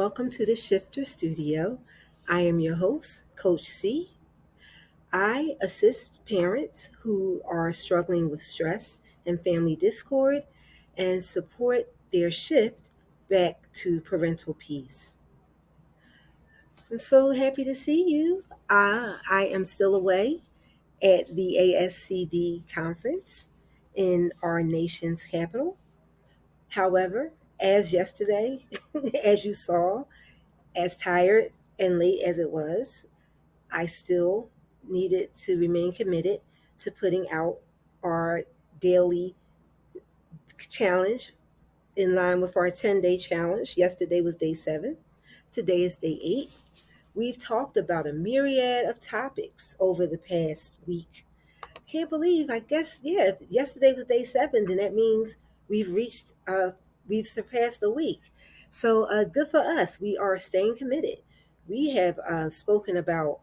welcome to the Shifter Studio. I am your host, Coach C. I assist parents who are struggling with stress and family discord and support their shift back to parental peace. I'm so happy to see you. I am still away at the ASCD conference in our nation's capital. However, as yesterday, as you saw, as tired and late as it was, I still needed to remain committed to putting out our daily challenge in line with our 10-day challenge. Yesterday was day 7. Today is day 8. We've talked about a myriad of topics over the past week. Can't believe, I guess, yeah, if yesterday was day 7, then that means we've surpassed a week. So good for us. We are staying committed. We have spoken about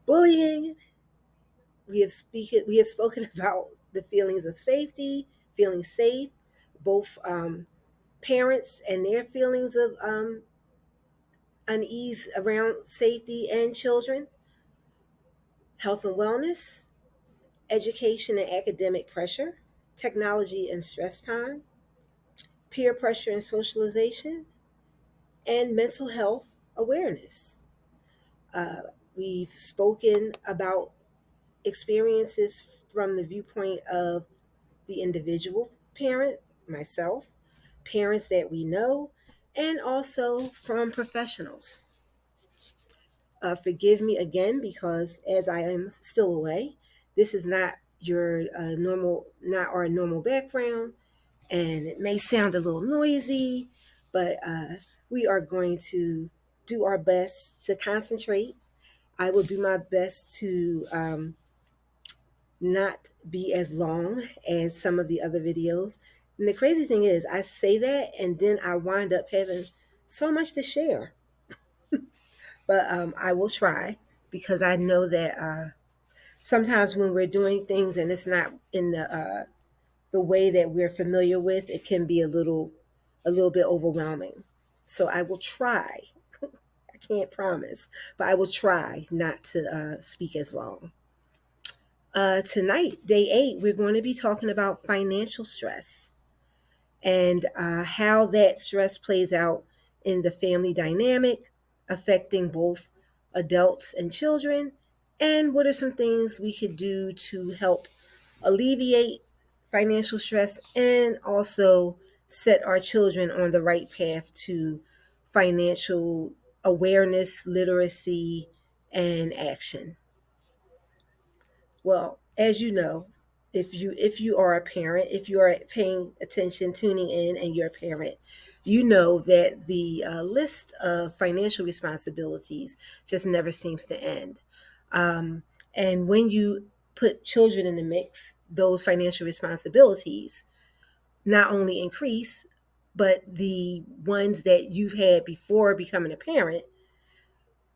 bullying. We have spoken about the feelings of safety, feeling safe, both parents and their feelings of unease around safety and children, health and wellness, education and academic pressure, technology and stress time, peer pressure and socialization, and mental health awareness. Uh, we've spoken about experiences from the viewpoint of the individual parent, myself, parents that we know, and also from professionals. Forgive me again because as I am still away, this is not your not our normal background, and it may sound a little noisy, but we are going to do our best to concentrate. I will do my best to not be as long as some of the other videos. And the crazy thing is, I say that and then I wind up having so much to share. But I will try because I know that sometimes when we're doing things and it's not in the way that we're familiar with, it can be a little bit overwhelming. So I will try. I can't promise, but I will try not to speak as long. Tonight, day 8, we're going to be talking about financial stress and how that stress plays out in the family dynamic, affecting both adults and children, and what are some things we could do to help alleviate financial stress and also set our children on the right path to financial awareness, literacy, and action. Well, as you know, if you are a parent, if you are paying attention, tuning in, and you're a parent, you know that the list of financial responsibilities just never seems to end. Um, and when you put children in the mix, those financial responsibilities not only increase, but the ones that you've had before becoming a parent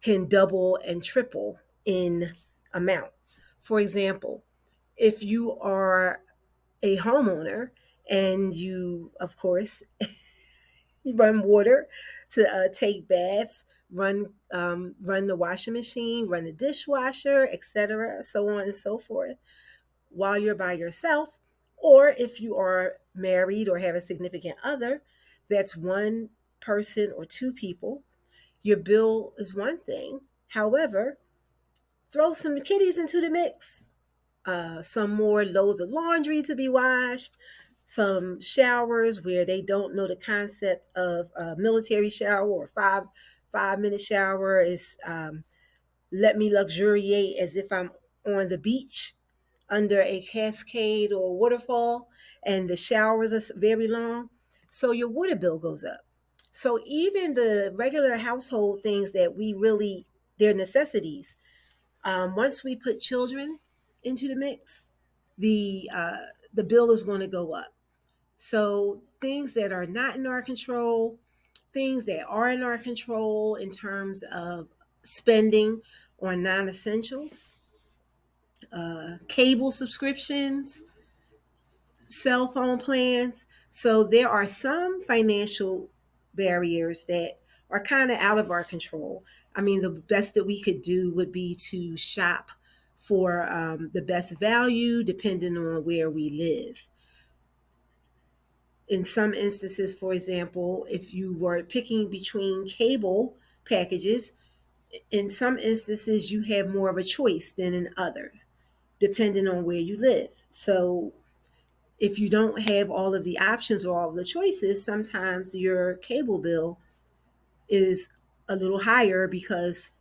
can double and triple in amount. For example, if you are a homeowner and you, of course, you run water to take baths, run the washing machine, run the dishwasher, etc., so on and so forth, while you're by yourself, or if you are married or have a significant other, that's one person or two people. Your bill is one thing. However, throw some kitties into the mix, some more loads of laundry to be washed, some showers where they don't know the concept of a military shower or five minute shower is let me luxuriate as if I'm on the beach under a cascade or waterfall, and the showers are very long. So your water bill goes up. So even the regular household things that we really, they're necessities, once we put children into the mix, the uh, the bill is going to go up. So things that are not in our control, things that are in our control in terms of spending on non-essentials, cable subscriptions, cell phone plans. So there are some financial barriers that are kind of out of our control. I mean, the best that we could do would be to shop for the best value depending on where we live. In some instances, for example, if you were picking between cable packages, in some instances you have more of a choice than in others, depending on where you live. So if you don't have all of the options or all of the choices, sometimes your cable bill is a little higher because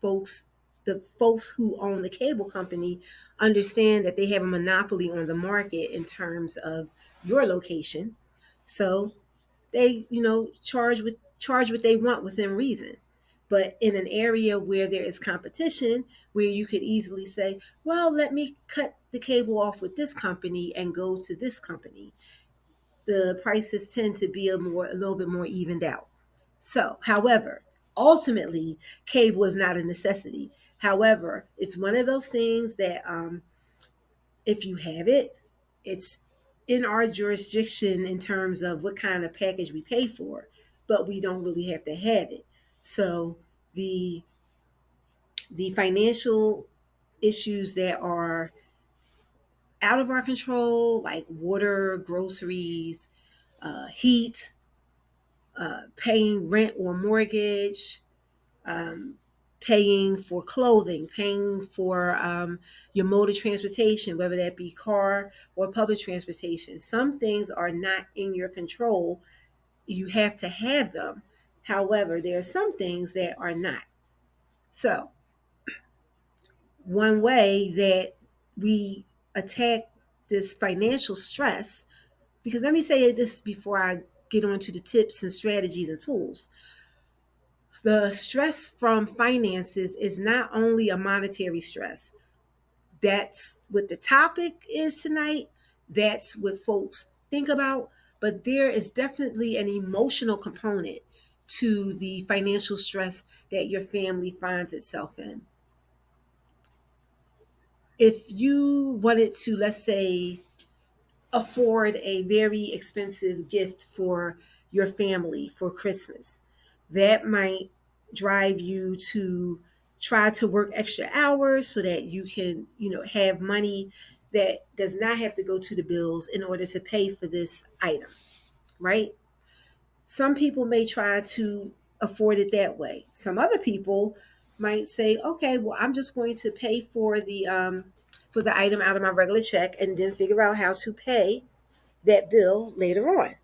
the folks who own the cable company understand that they have a monopoly on the market in terms of your location. So they, charge what they want within reason. But in an area where there is competition, where you could easily say, well, let me cut the cable off with this company and go to this company, the prices tend to be a little bit more evened out. So, however, ultimately, cable is not a necessity. However, it's one of those things that if you have it, it's in our jurisdiction in terms of what kind of package we pay for, but we don't really have to have it. So the the financial issues that are out of our control, like water, groceries, heat, paying rent or mortgage, um, paying for clothing, paying for your mode of transportation, whether that be car or public transportation. Some things are not in your control. You have to have them. However, there are some things that are not. So, one way that we attack this financial stress, because let me say this before I get on to the tips and strategies and tools. The stress from finances is not only a monetary stress. That's what the topic is tonight. That's what folks think about. But there is definitely an emotional component to the financial stress that your family finds itself in. If you wanted to, let's say, afford a very expensive gift for your family for Christmas, that might drive you to try to work extra hours so that you can, have money that does not have to go to the bills in order to pay for this item, right? Some people may try to afford it that way. Some other people might say, okay, well, I'm just going to pay for the item out of my regular check and then figure out how to pay that bill later on.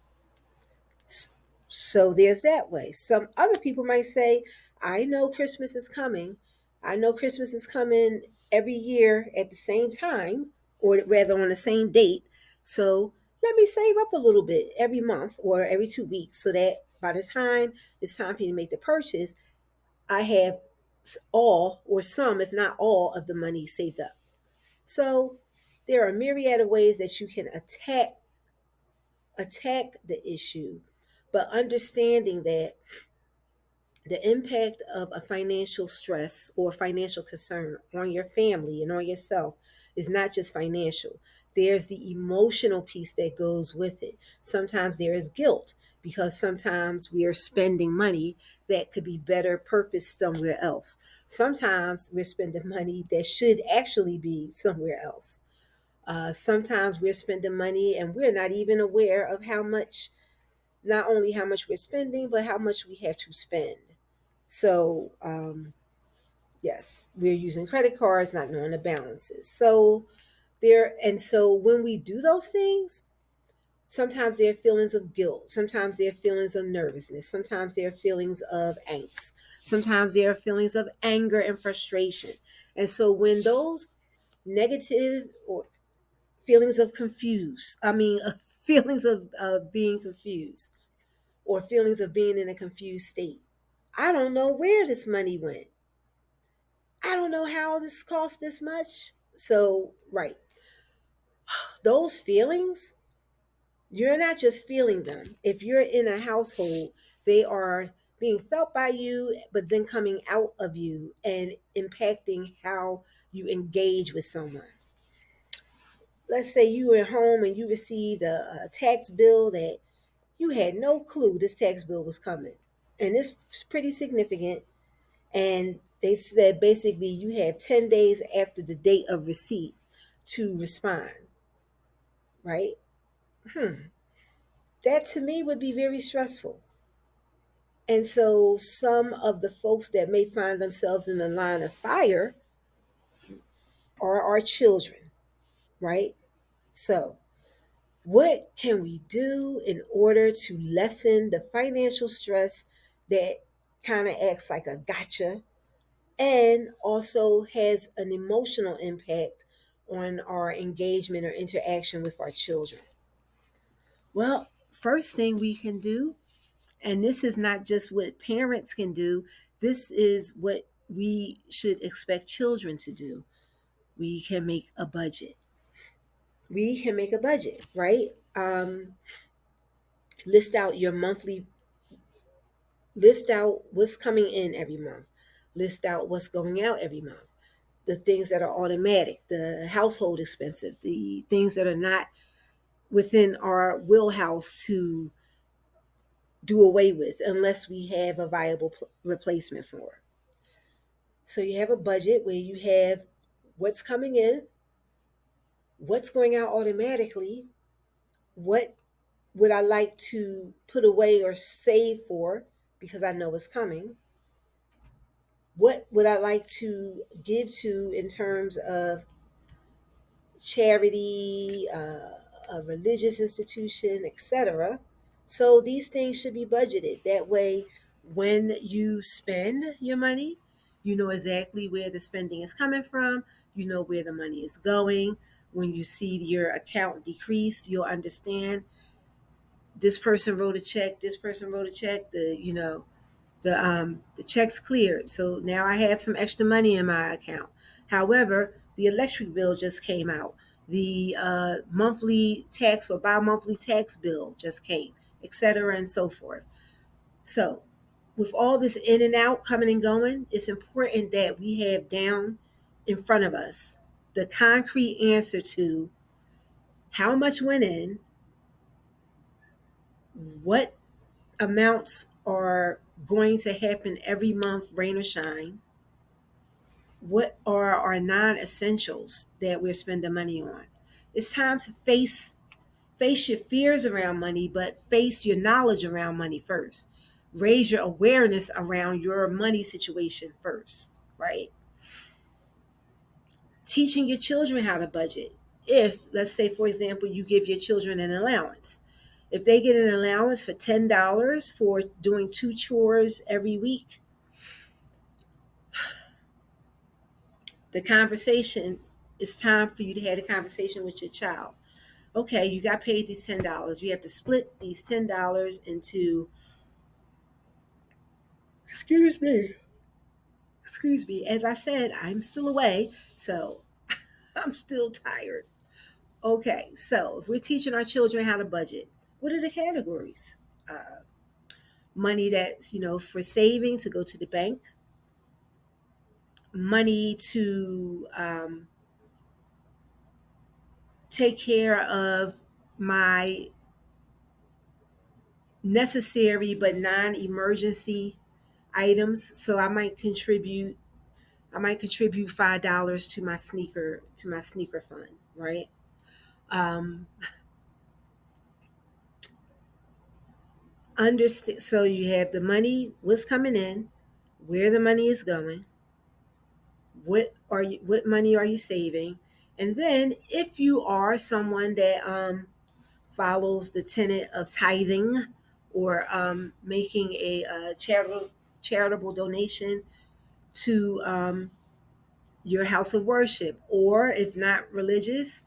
So there's that way. Some other people might say, I know Christmas is coming. I know Christmas is coming every year at the same time, or rather on the same date. So let me save up a little bit every month or every 2 weeks so that by the time it's time for you to make the purchase, I have all or some, if not all, of the money saved up. So there are a myriad of ways that you can attack the issue, but understanding that the impact of a financial stress or financial concern on your family and on yourself is not just financial. There's the emotional piece that goes with it. Sometimes there is guilt because sometimes we are spending money that could be better purposed somewhere else. Sometimes we're spending money that should actually be somewhere else. Sometimes we're spending money and we're not even aware of how much, not only how much we're spending, but how much we have to spend. So, yes, we're using credit cards, not knowing the balances. So when we do those things, sometimes there are feelings of guilt. Sometimes there are feelings of nervousness. Sometimes there are feelings of angst. Sometimes there are feelings of anger and frustration. And so when those negative or feelings of feelings of being confused or feelings of being in a confused state. I don't know where this money went. I don't know how this cost this much. So, right, those feelings, you're not just feeling them. If you're in a household, they are being felt by you, but then coming out of you and impacting how you engage with someone. Let's say you were at home and you received a tax bill that you had no clue this tax bill was coming. and it's pretty significant. And they said basically you have 10 days after the date of receipt to respond, right? That to me would be very stressful. And so some of the folks that may find themselves in the line of fire are our children, right? So, what can we do in order to lessen the financial stress that kind of acts like a gotcha and also has an emotional impact on our engagement or interaction with our children? Well, first thing we can do, and this is not just what parents can do, this is what we should expect children to do. We can make a budget. We can make a budget, right? List out your monthly, list out what's coming in every month, list out what's going out every month, the things that are automatic, the household expensive, the things that are not within our wheelhouse to do away with unless we have a viable replacement for. So you have a budget where you have what's coming in, what's going out automatically, what would I like to put away or save for because I know it's coming, what would I like to give to in terms of charity, a religious institution, etc. So these things should be budgeted. That way, when you spend your money, you know exactly where the spending is coming from, you know where the money is going. When you see your account decrease, you'll understand this person wrote a check, this person wrote a check, the check's cleared. So now I have some extra money in my account. However, the electric bill just came out. The monthly tax or bi-monthly tax bill just came, etc., and so forth. So, with all this in and out coming and going, it's important that we have down in front of us the concrete answer to how much went in, what amounts are going to happen every month, rain or shine, what are our non-essentials that we're spending money on. It's time to face your fears around money, but face your knowledge around money first. Raise your awareness around your money situation first, right? Teaching your children how to budget. If, let's say, for example, you give your children an allowance. If they get an allowance for $10 for doing two chores every week, the conversation, it's time for you to have a conversation with your child. Okay, you got paid these $10. You have to split these $10 into, excuse me, excuse me. As I said, I'm still away, so I'm still tired. Okay, so if we're teaching our children how to budget, what are the categories? Uh, Money that's, for saving to go to the bank, money to take care of my necessary but non-emergency items. So I might contribute $5 to my sneaker fund, right? Um, Understand. So you have the money, what's coming in, where the money is going, what money are you saving, and then if you are someone that follows the tenet of tithing or making a charitable donation to your house of worship, or if not religious,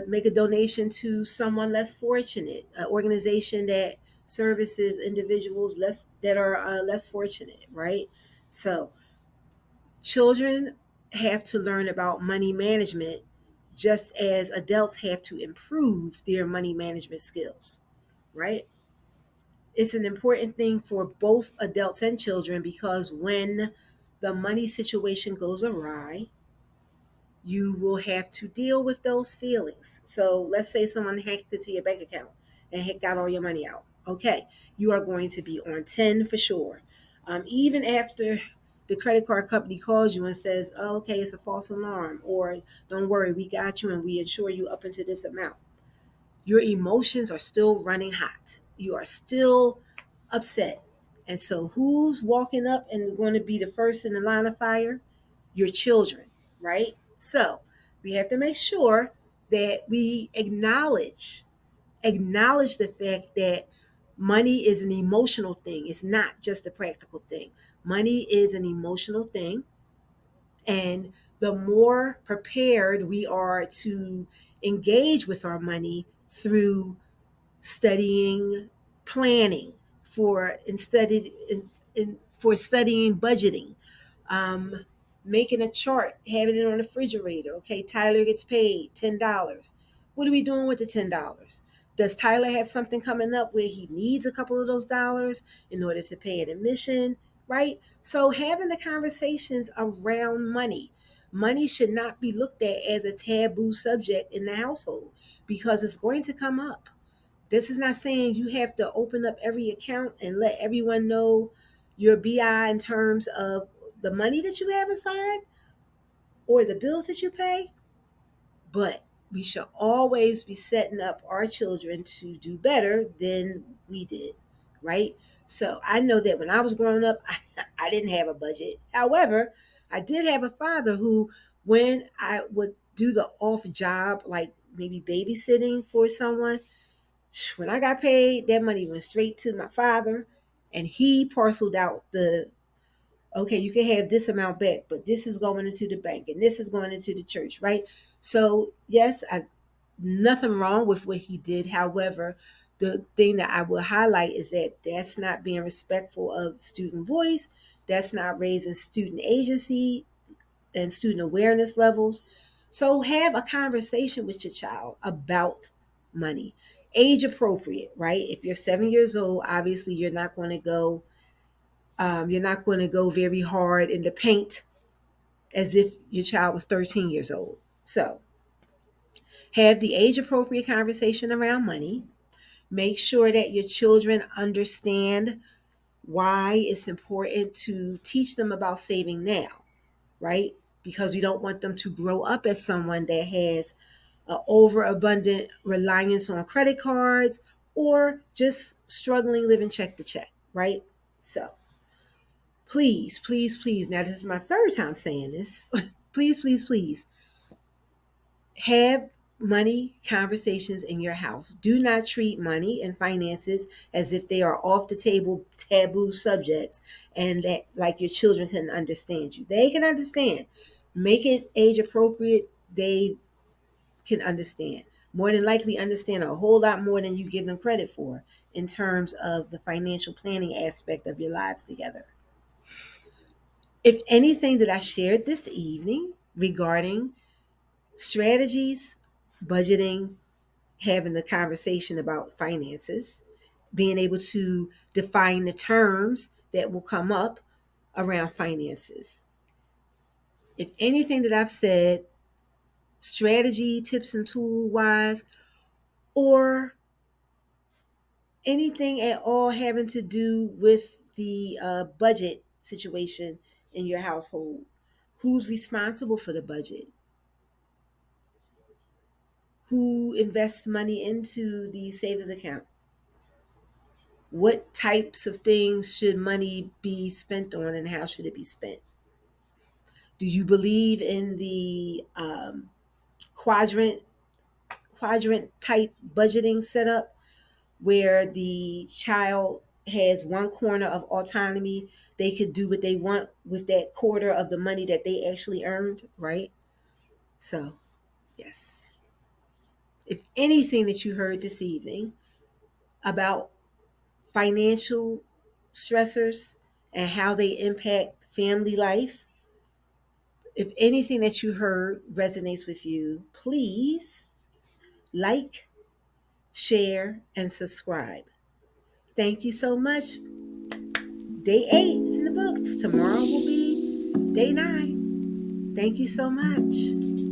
make a donation to someone less fortunate, an organization that services individuals that are less fortunate, right? So children have to learn about money management just as adults have to improve their money management skills, right? It's an important thing for both adults and children because when the money situation goes awry, you will have to deal with those feelings. So let's say someone hacked into your bank account and got all your money out. Okay, you are going to be on 10 for sure. Even after the credit card company calls you and says, oh, okay, it's a false alarm, or don't worry, we got you and we insure you up into this amount, your emotions are still running hot. You are still upset. And so, who's walking up and going to be the first in the line of fire? Your children, right? So, we have to make sure that we acknowledge the fact that money is an emotional thing. It's not just a practical thing. Money is an emotional thing. And the more prepared we are to engage with our money through studying planning, for studying budgeting, um, making a chart, having it on the refrigerator. Okay, Tyler gets paid $10. What are we doing with the $10? Does Tyler have something coming up where he needs a couple of those dollars in order to pay an admission? Right? So having the conversations around money. Money should not be looked at as a taboo subject in the household because it's going to come up. This is not saying you have to open up every account and let everyone know your BI in terms of the money that you have aside or the bills that you pay, but we should always be setting up our children to do better than we did, right? So I know that when I was growing up, I didn't have a budget. However, I did have a father who, when I would do the off job, like maybe babysitting for someone, when I got paid, that money went straight to my father, and he parceled out the, okay, you can have this amount back, but this is going into the bank and this is going into the church, right? So yes, nothing wrong with what he did. However, the thing that I will highlight is that that's not being respectful of student voice. That's not raising student agency and student awareness levels. So have a conversation with your child about money. Age appropriate, right? If you're 7 years old, obviously you're not going to go very hard in the paint as if your child was 13 years old. So have the age appropriate conversation around money. Make sure that your children understand why it's important to teach them about saving now, right? Because we don't want them to grow up as someone that has an overabundant reliance on credit cards or just struggling living check to check, right? So please, please, please, now this is my third time saying this. Please, please, please have money conversations in your house. Do not treat money and finances as if they are off the table taboo subjects and that like your children can understand you. They can understand. Make it age appropriate. They can understand. More than likely understand a whole lot more than you give them credit for in terms of the financial planning aspect of your lives together. If anything that I shared this evening regarding strategies, budgeting, having the conversation about finances, being able to define the terms that will come up around finances. If anything that I've said, strategy, tips, and tool wise, or anything at all having to do with the budget situation in your household, who's responsible for the budget? Who invests money into the savings account? What types of things should money be spent on and how should it be spent? Do you believe in the quadrant quadrant type budgeting setup where the child has one corner of autonomy? They could do what they want with that quarter of the money that they actually earned, right? So yes, if anything that you heard this evening about financial stressors and how they impact family life, if anything that you heard resonates with you, please like, share, and subscribe. Thank you so much. Day 8 is in the books. Tomorrow will be day 9. Thank you so much.